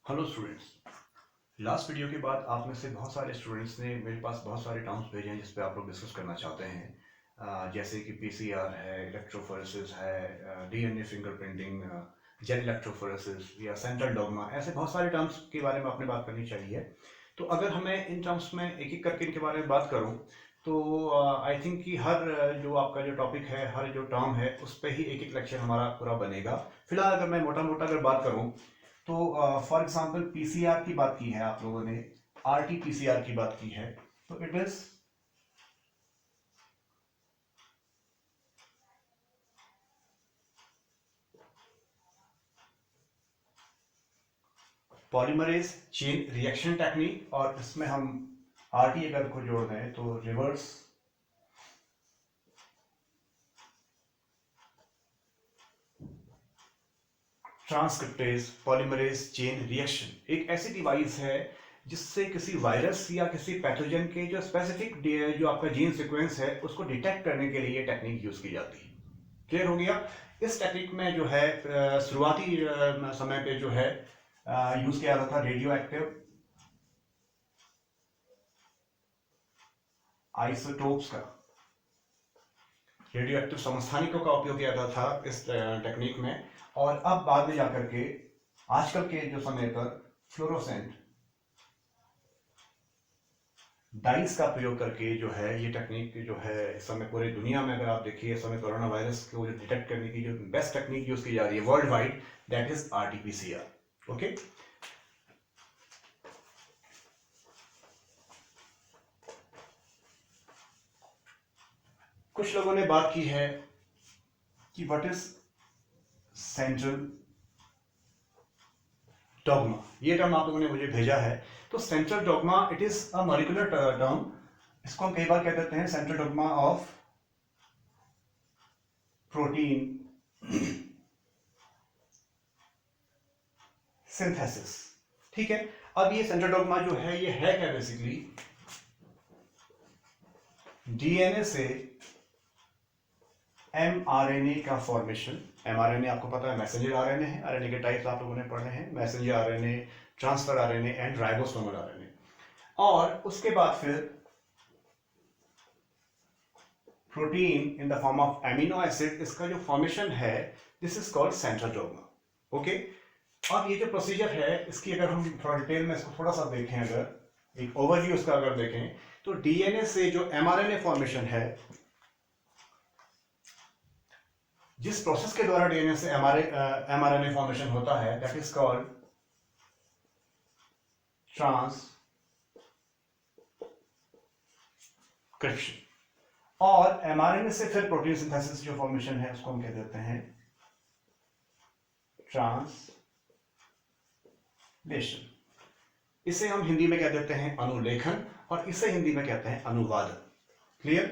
Hello students. Last video के बाद आप में से बहुत सारे स्टूडेंट्स ने मेरे पास बहुत सारे टर्म्स भेजे हैं जिस पे आप लोग डिस्कस करना चाहते हैं। जैसे कि पीसीआर है, इलेक्ट्रोफोरेसिस है, डीएनए फिंगरप्रिंटिंग, जेल इलेक्ट्रोफोरेसिस या सेंट्रल डॉग्मा, ऐसे बहुत सारे टर्म्स के बारे में आपने बात करनी चाहिए। तो अगर हमें इन टर्म्स में एक एक करके इनके बारे में बात करूं तो आई थिंक कि हर जो आपका जो टॉपिक है, हर जो टर्म है, उस पर ही एक एक लेक्चर हमारा पूरा बनेगा। फिलहाल अगर मैं मोटा मोटा अगर बात करूं तो फॉर एग्जांपल पीसीआर की बात की है आप लोगों ने, आरटी पीसीआर की बात की है, तो it is polymerase chain reaction technique, और इसमें हम आरटी अगर को जोड़ दें तो reverse transcriptase polymerase chain reaction एक ऐसी डिवाइस है जिससे किसी वायरस या किसी पैथोजन के जो स्पेसिफिक जो आपका जीन सीक्वेंस है उसको डिटेक्ट करने के लिए टेक्निक यूज की जाती है। क्लियर हो गया? इस टेक्निक में जो है शुरुआती समय पे जो है यूज किया जाता था रेडियो एक्टिव आइसोटोप्स का, रेडियो एक्टिव समस्थानिकों का उपयोग किया जाता था इस टेक्निक में। और अब बाद में जाकर के आजकल के जो समय पर फ्लोरोसेंट डाइस का प्रयोग करके जो है ये टेक्निक जो है इस समय पूरे दुनिया में अगर आप देखिए, इस समय कोरोना वायरस को जो डिटेक्ट करने की जो बेस्ट टेक्निक यूज की जा रही है world wide, that is RTPCR. Okay, कुछ लोगों ने बात की है कि व्हाट इज सेंट्रल डॉग्मा। ये टर्म आप लोगों ने मुझे भेजा है। तो central dogma it is a molecular term. इसको हम कई बार कह देते हैं central dogma of protein synthesis. ठीक है, अब ये सेंट्रल डॉग्मा जो है ये है क्या? बेसिकली डीएनए से एमआरएनए का फॉर्मेशन। एमआरएनए आपको पता है मैसेंजर आरएनए है, आरएनए के टाइप्स आप लोगों ने पढ़े हैं, messenger RNA, transfer RNA and ribosomal RNA. और उसके बाद फिर protein in the form of amino acid, इसका जो फॉर्मेशन है this is called central dogma. Okay, अब ये जो प्रोसीजर है इसकी अगर हम थोड़ा डिटेल में इसको थोड़ा सा देखें, अगर एक ओवरव्यू इसका अगर देखें तो डीएनए से जो एमआरएनए फॉर्मेशन है, जिस प्रोसेस के द्वारा डीएनए से एमआरएनए फॉर्मेशन होता है दैट इज कॉल्ड ट्रांसक्रिप्शन। और एमआरएनए से फिर प्रोटीन सिंथेसिस जो फॉर्मेशन है उसको हम कह देते हैं ट्रांसलेशन। इसे हम हिंदी में कह देते हैं अनुलेखन, और इसे हिंदी में कहते हैं अनुवादन। क्लियर?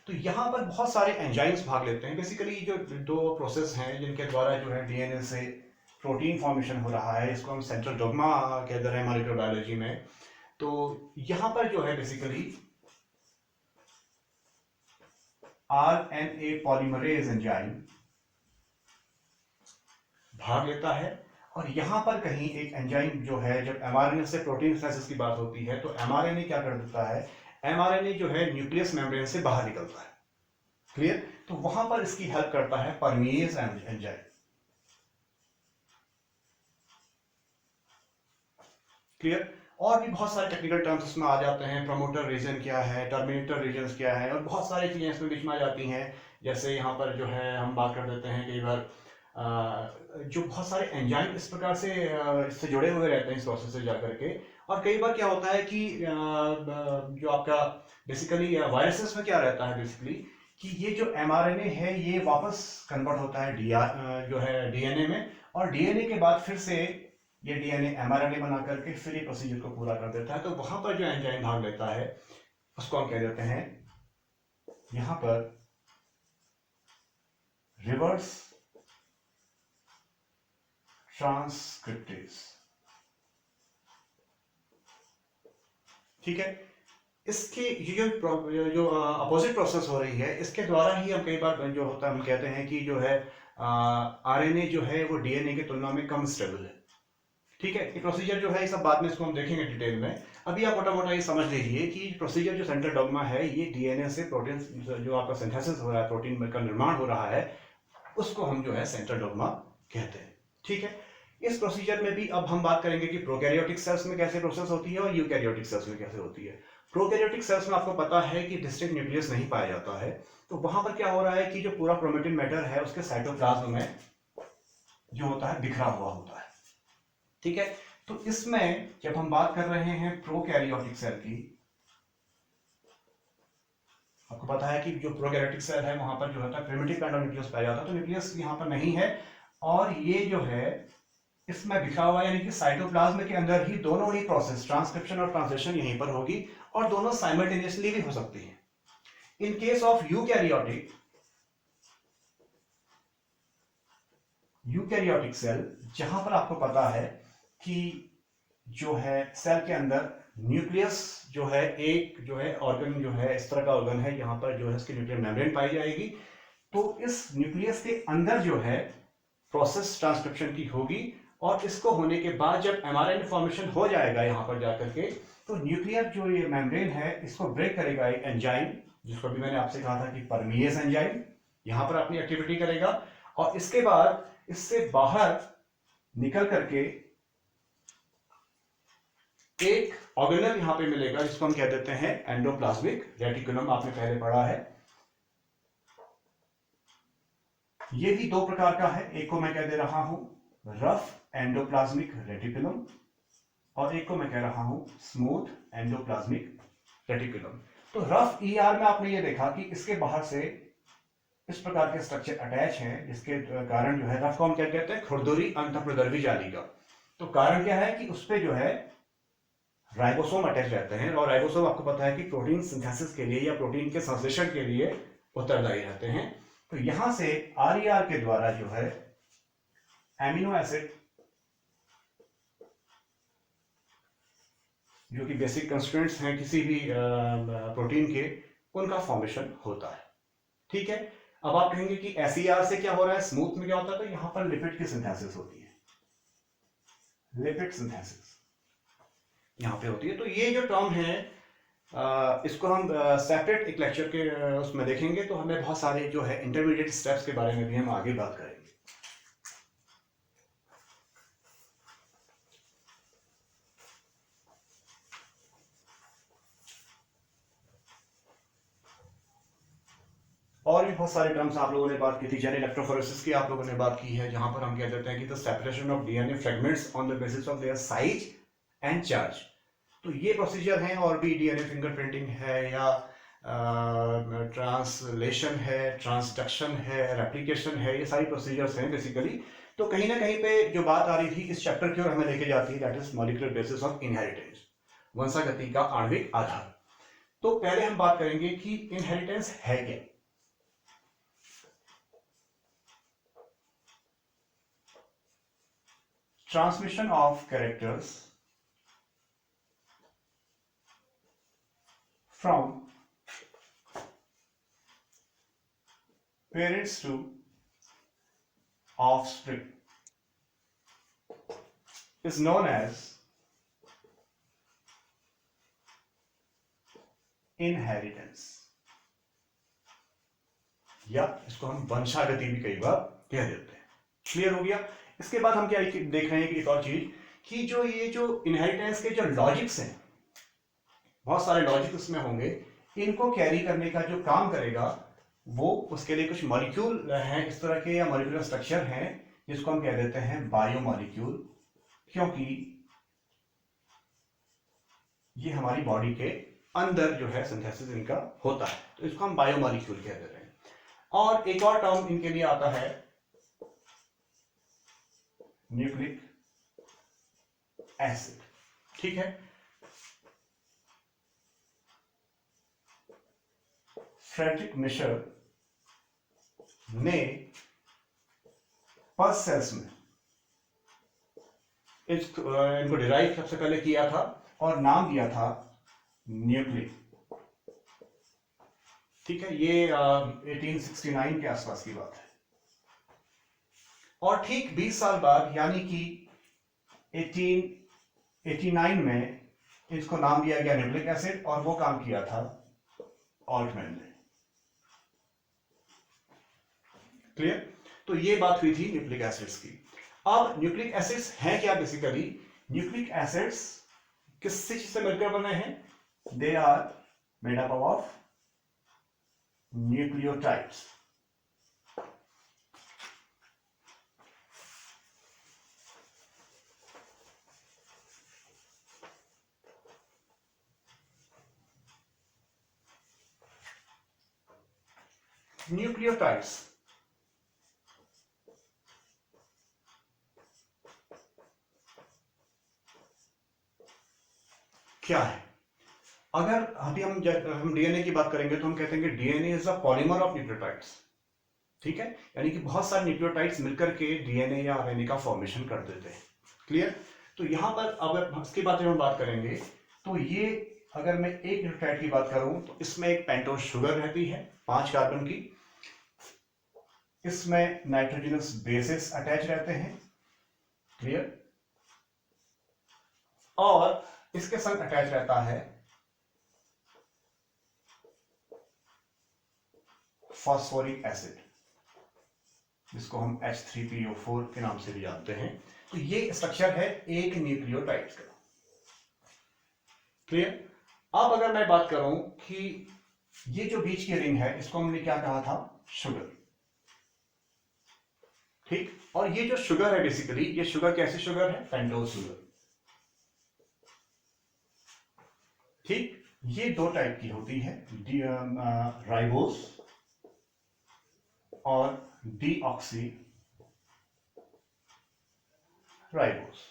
तो यहां पर बहुत सारे एंजाइम्स भाग लेते हैं। बेसिकली जो दो प्रोसेस हैं जिनके द्वारा जो है डीएनए से प्रोटीन फॉर्मेशन हो रहा है, इसको हम सेंट्रल डॉग्मा कहते हैं मॉलिक्यूलर बायोलॉजी में। तो यहां पर जो है बेसिकली आरएनए पॉलीमरेज एंजाइम भाग लेता है। और यहां पर कहीं एक एंजाइम जो है, जब एमआरएनए से प्रोटीन सिंथेसिस की बात होती है तो एमआरएनए क्या कर देता है, एमआरएनए जो है न्यूक्लियस मेम्ब्रेन से बाहर निकलता है। क्लियर? तो वहां पर इसकी हेल्प करता है परमेज एंजाइम। क्लियर? और भी बहुत सारे टेक्निकल टर्म्स इसमें आ जाते हैं। प्रमोटर रीजन क्या है, टर्मिनेटर रीजन क्या है, और बहुत सारी चीजें इसमें बीच में आ जाती हैं। जैसे यहाँ पर जो है हम बात कर देते हैं कई बार जो बहुत सारे एंजाइम इस प्रकार से इससे जुड़े हुए रहते हैं इस प्रोसेस से जाकर के। और कई बार क्या होता है कि जो आपका बेसिकली वायरसेस में क्या रहता है बेसिकली कि ये जो एमआरएनए है ये वापस कन्वर्ट होता है जो है डीएनए में, और डीएनए के बाद फिर से ये डीएनए एमआरएनए बना करके फिर ये प्रोसीजर को पूरा कर देता है। तो वहां पर जो एंजाइम भाग लेता है उसको हम कह देते हैं यहां पर रिवर्स ट्रांसक्रिप्टेज। ठीक है, इसके ये जो अपोजिट प्रोसेस हो रही है इसके द्वारा ही हम कई बार जो होता है हम कहते हैं कि जो है आरएनए जो है वो डीएनए की तुलना में कम स्टेबल है। ठीक है, ये प्रोसीजर जो है ये सब बाद में इसको हम देखेंगे डिटेल में। अभी आप मोटा मोटा ये समझ लीजिए कि प्रोसीजर जो सेंट्रल डॉग्मा है ये डीएनए से प्रोटीन जो आपका सिंथेसिस हो रहा है, प्रोटीन का निर्माण हो रहा है, उसको हम जो है सेंट्रल डॉग्मा कहते हैं। ठीक है, इस प्रोसीजर में भी अब हम बात करेंगे कि प्रोकैरियोटिक सेल्स में कैसे प्रोसेस होती है और यूकैरियोटिक सेल्स में कैसे होती है। प्रोकैरियोटिक सेल्स में आपको पता है कि डिस्टिंक्ट न्यूक्लियस नहीं पाया जाता है, तो वहां पर क्या हो रहा है कि जो पूरा क्रोमेटिन मैटर है उसके साइटोप्लाज्म में जो होता है बिखरा हुआ होता है। ठीक है, तो इसमें जब हम बात कर रहे हैं प्रोकैरियोटिक सेल की, आपको पता है कि जो प्रोकैरियोटिक सेल है वहां पर जो होता है प्रिमिटिव काइंड ऑफ न्यूक्लियस पाया जाता है, तो न्यूक्लियस यहां पर नहीं है और ये जो है इसमें बिखरा हुआ, यानी कि साइटोप्लाज्म के अंदर ही दोनों ही प्रोसेस ट्रांसक्रिप्शन और ट्रांसलेशन यहीं पर होगी और दोनों साइमल्टेनियसली भी हो सकती है। In case of eukaryotic cell, जहां पर आपको पता है कि जो है सेल के अंदर न्यूक्लियस जो है, एक जो है ऑर्गन जो है इस तरह का ऑर्गन है, यहां पर जो है इसकी न्यूक्लियर मेम्ब्रेन पाई जाएगी, तो इस न्यूक्लियस के अंदर जो है प्रोसेस ट्रांसक्रिप्शन की होगी और इसको होने के बाद जब एमआरएनए फॉर्मेशन हो जाएगा यहां पर जाकर के, तो न्यूक्लियर जो ये मेम्ब्रेन है इसको ब्रेक करेगा एक एंजाइम, जिसको भी मैंने आपसे कहा था कि परमिएज एंजाइम, यहां पर अपनी एक्टिविटी करेगा और इसके बाद इससे बाहर निकल करके एक ऑर्गेनल यहां पे मिलेगा जिसको हम कह देते हैं एंडोप्लाज्मिक रेटिकुलम। आपने पहले पढ़ा है, ये भी दो प्रकार का है, एक को मैं कह दे रहा हूं रफ एंडोप्लाज्मिक रेटिकुलम और एक को मैं कह रहा हूं स्मूथ एंडोप्लाज्मिक रेटिकुलम। तो रफ ईआर में आपने ये देखा कि इसके बाहर से इस प्रकार के स्ट्रक्चर अटैच हैं, जिसके कारण जो है रफ को हम क्या कहते हैं खुरदुरी अंतःप्रदर्भी जाली का। तो कारण क्या है कि उस पे जो है राइबोसोम अटैच रहते हैं और राइबोसोम आपको पता है कि प्रोटीन सिंथेसिस के लिए या प्रोटीन के संश्लेषण के लिए उत्तरदायी रहते हैं। तो यहां से आरईआर के द्वारा जो है एमिनो एसिड जो कि बेसिक कंस्टिट्यूएंट्स हैं किसी भी प्रोटीन के, उनका फॉर्मेशन होता है। ठीक है, अब आप कहेंगे कि एसईआर से क्या हो रहा है, स्मूथ में क्या होता है, तो यहां पर लिपिड की सिंथेसिस होती है, लिपिड सिंथेसिस यहां पे होती है। तो ये जो टर्म है इसको हम सेपरेट एक लेक्चर के उसमें देखेंगे, तो हमें बहुत सारे जो है इंटरमीडिएट स्टेप्स के बारे में भी हम आगे बात करेंगे। और भी बहुत सारे टर्म्स आप लोगों ने बात की थी, जैसे इलेक्ट्रोफोरेसिस की आप लोगों ने बात की है, जहां पर हम कह देते हैं कि the separation of DNA fragments on the basis of their size and charge. तो ये प्रोसीजर हैं, और भी डीएनए फिंगरप्रिंटिंग है या ट्रांसलेशन है, ट्रांसडक्शन है, रेप्लिकेशन है, ये सारी प्रोसीजर्स हैं बेसिकली। तो कहीं ना कहीं पे जो बात आ रही थी इस चैप्टर की ओर हमें लेके जाती है, that is molecular basis of inheritance, वंशागति का आणविक आधार। तो पहले हम बात करेंगे कि इनहेरिटेंस है क्या। Transmission of characters from parents to offspring is known as inheritance, या इसको हम वंशागति भी कई बार कह देते हैं। क्लियर हो गया। इसके बाद हम क्या देख रहे हैं कि एक और चीज, कि जो ये जो इनहेरिटेंस के जो लॉजिक्स हैं, बहुत सारे लॉजिक उसमें होंगे, इनको कैरी करने का जो काम करेगा वो उसके लिए कुछ मॉलिक्यूल हैं इस तरह के, या मॉलिक्यूलर स्ट्रक्चर हैं जिसको हम कह देते हैं बायोमॉलिक्यूल, क्योंकि ये हमारी बॉडी के अंदर जो है सिंथेसिस इनका होता है, तो इसको हम बायोमॉलिक्यूल कह देते हैं। और एक और टर्म इनके लिए आता है न्यूक्लिक एसिड। ठीक है, फ्रेडरिक मिशर ने फर्स्ट सेल्स में इनको डिराइव सबसे पहले किया था और नाम दिया था न्यूक्लिक। ठीक है, ये 1869 के आसपास की बात है। और ठीक 20 साल बाद, यानी कि 1889 में इसको नाम दिया गया न्यूक्लिक एसिड, और वो काम किया था ऑल्टमैन ने। क्लियर? तो ये बात हुई थी न्यूक्लिक एसिड्स की। अब न्यूक्लिक एसिड्स हैं क्या? बेसिकली न्यूक्लिक एसिड्स किस चीज से मिलकर बने हैं? They are made up of nucleotides. Nucleotides क्या है? अगर अभी हम डीएनए की बात करेंगे तो हम कहते हैं कि DNA is a polymer of nucleotides. ठीक है, यानी कि बहुत सारे न्यूक्लियोटाइड्स मिलकर के डीएनए या आरएनए का फॉर्मेशन कर देते हैं। क्लियर? तो यहां पर अगर इसके बारे में हम बात करेंगे तो ये, अगर मैं एक न्यूक्लियोटाइड की बात करूं तो इसमें एक पेंटोज शुगर रहती है 5 कार्बन की, इसमें नाइट्रोजनस बेसिस अटैच रहते हैं। क्लियर? और इसके संग अटैच रहता है फॉस्फोरिक एसिड, जिसको हम H3PO4 के नाम से भी जानते हैं। तो ये स्ट्रक्चर है एक न्यूक्लियोटाइड का। क्लियर? अब अगर मैं बात करूं कि ये जो बीच की रिंग है, इसको हमने क्या कहा था? शुगर। ठीक, और ये जो शुगर है बेसिकली, ये शुगर कैसी शुगर है? Pentose sugar. ठीक, ये दो टाइप की होती है, राइबोस और डीऑक्सी राइबोस।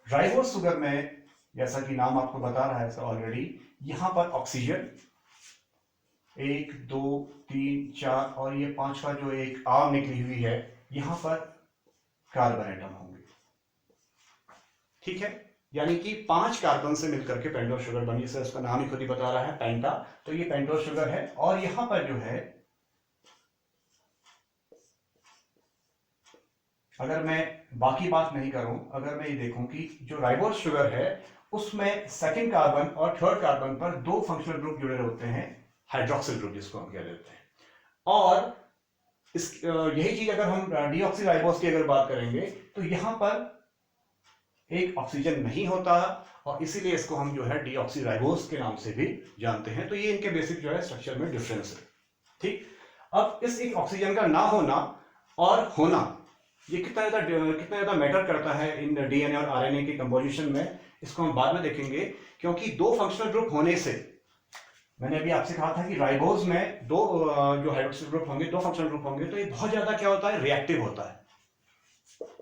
राइबोस शुगर में, जैसा कि नाम आपको बता रहा है ऑलरेडी, यहां पर ऑक्सीजन 1 2 3 4 और ये 5वां जो एक आर्म निकली हुई है, यहां पर कार्बन एटम होंगे। ठीक है, यानी कि 5 कार्बन से मिलकर के पेंटोज शुगर बनी, से इसका नाम ही खुद ही बता रहा है, पेंटा। तो ये पेंटोज शुगर है। और यहां पर जो है, अगर मैं बाकी बात नहीं करूं, अगर मैं ये देखूं कि जो राइबोस शुगर है उसमें सेकंड कार्बन और थर्ड कार्बन पर 2 फंक्शनल ग्रुप जुड़े होते हैं, हाइड्रोक्सिल ग्रुप जिसको हम कह देते हैं। और यही चीज अगर हम डीऑक्सी राइबोस की अगर बात करेंगे तो यहां पर एक ऑक्सीजन नहीं होता, और इसीलिए इसको हम जो है डीऑक्सी राइबोस के नाम से भी जानते हैं। तो ये इनके बेसिक जो है स्ट्रक्चर में डिफरेंस है। ठीक, अब इस एक ऑक्सीजन का ना होना और होना, ये कितना ज्यादा मैटर करता है इन डीएनए और आरएनए की कंपोजिशन में, इसको हम बाद में देखेंगे। क्योंकि 2 फंक्शनल ग्रुप होने से, मैंने अभी आपसे कहा था कि राइबोस में 2 जो हाइड्रोक्सिल ग्रुप होंगे, 2 फंक्शनल ग्रुप होंगे, तो ये बहुत ज्यादा क्या होता है? रिएक्टिव होता है।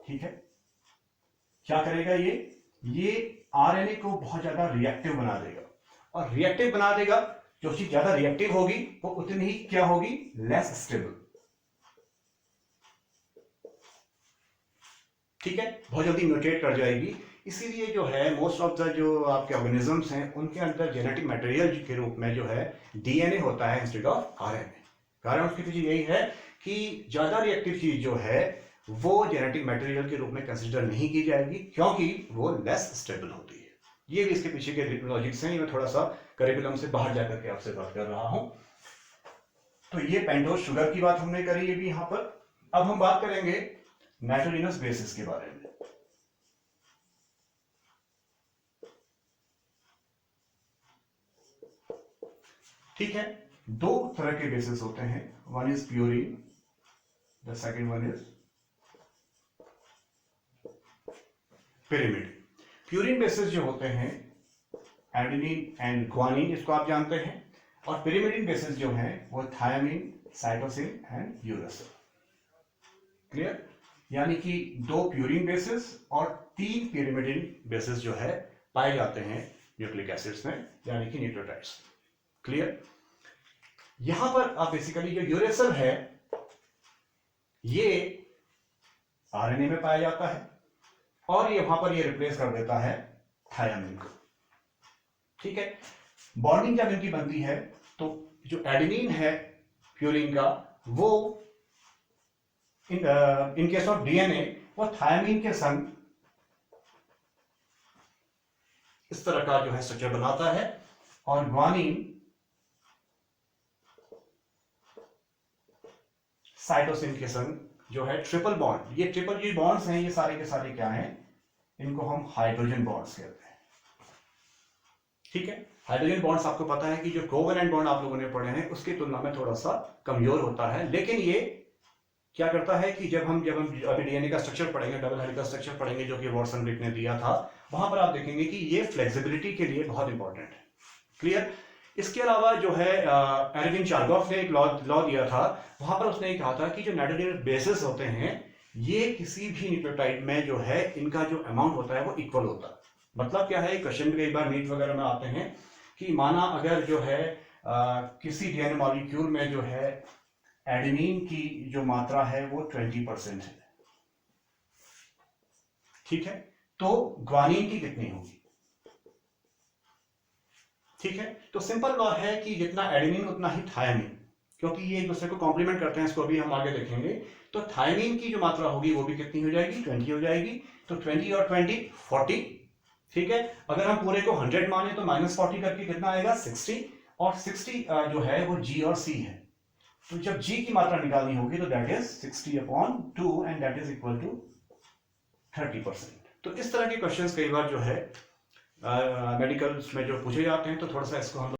ठीक है, क्या करेगा ये आरएनए को बहुत ज्यादा रिएक्टिव बना देगा, और रिएक्टिव बना देगा, जो चीज ज्यादा रिएक्टिव होगी वो उतनी ही क्या होगी? Less stable. ठीक है, बहुत जल्दी म्यूटेट कर जाएगी। इसीलिए जो है मोस्ट ऑफ द जो आपके ऑर्गेनिजम्स हैं, उनके अंदर जेनेटिक मटेरियल के रूप में जो है डीएनए होता है इंस्टेड ऑफ आरएनए। कारण उसकी पीछे यही है कि ज्यादा रिएक्टिव चीज जो है वो जेनेटिक मटेरियल के रूप में कंसिडर नहीं की जाएगी, क्योंकि वो लेस स्टेबल होती है। ये भी इसके पीछे के लॉजिक्स हैं। मैं थोड़ा सा करिकुलम से बाहर जाकर के आपसे बात कर रहा हूं। तो ये पेंटोज शुगर की बात हमने करी है भी यहां पर। अब हम बात करेंगे नाइट्रोजनस बेसिस के बारे में। ठीक है, 2 तरह के बेसिस होते हैं, one is purine, the second one is pyrimidine. Purine bases जो होते हैं एडेनिन एंड ग्वानिन, इसको आप जानते हैं, और पिरिमिडिन बेसिस जो हैं वो thymine, cytosine and uracil. Clear? यानी कि 2 प्यूरिन बेसिस और 3 पिरिमिडिन बेसिस जो है पाए जाते हैं न्यूक्लिक एसिड्स में, यानी कि न्यूक्लियोटाइड्स। क्लियर? यहां पर आप बेसिकली जो यूरेसिल है ये आरएनए में पाया जाता है, और ये वहां पर ये रिप्लेस कर देता है थायमिन को। ठीक है, बॉन्डिंग जब इनकी बनती है तो जो एडेनिन है प्यूरिन का, वो इन केस ऑफ डीएनए वो थायमिन के संग इस तरह का जो है स्ट्रक्चर बनाता है। और ग्वानिन साइटोसिन के संग जो है ट्रिपल बॉन्ड, ये ट्रिपल जो बॉन्ड्स हैं ये सारे के सारे क्या हैं, इनको हम हाइड्रोजन बॉन्ड्स कहते हैं। ठीक है, हाइड्रोजन बॉन्ड्स आपको पता है कि जो कोवेलेंट बॉन्ड आप लोगों ने पढ़े हैं उसकी तुलना में थोड़ा सा कमजोर होता है, लेकिन ये क्या करता है कि जब हम अभी डीएनए का स्ट्रक्चर पढ़ेंगे, डबल हेलिकल स्ट्रक्चर पढ़ेंगे जो कि वाटसन रिक ने दिया था, वहां पर आप देखेंगे कि ये फ्लेक्सिबिलिटी के लिए बहुत इंपॉर्टेंट है। क्लियर। इसके अलावा जो है एरविन चारगॉफ ने एक लॉ दिया था, वहां पर उसने कहा था कि जो नाइट्रोजन बेसिस होते हैं ये किसी भी न्यूक्लियोटाइड में जो है इनका जो अमाउंट होता है वो इक्वल होता है। मतलब क्या है, क्वेश्चन कई बार नीट वगैरह में आते हैं कि माना अगर जो है किसी डीएनए मॉलिक्यूल में जो है एडेनिन की जो मात्रा है वो 20% है, ठीक है, तो ग्वानिन की कितनी होगी। ठीक है, तो सिंपल लॉ है कि जितना एडेनिन उतना ही थायमिन, क्योंकि ये एक दूसरे को कॉम्प्लीमेंट करते हैं, इसको अभी हम आगे देखेंगे। तो थायमिन की जो मात्रा होगी वो भी कितनी हो जाएगी, 20 हो जाएगी। तो 20 और 20 40। ठीक है, अगर हम पूरे को 100 माने तो -40 करके कितना आएगा, 60। और 60 जो है वो G और C है, तो जब G की मात्रा निकालनी होगी तो that is 60/2 and that is equal to 30%। तो इस तरह के क्वेश्चंस कई बार जो है मेडिकल्स में जो पूछे जाते हैं, तो थोड़ा सा इसको हम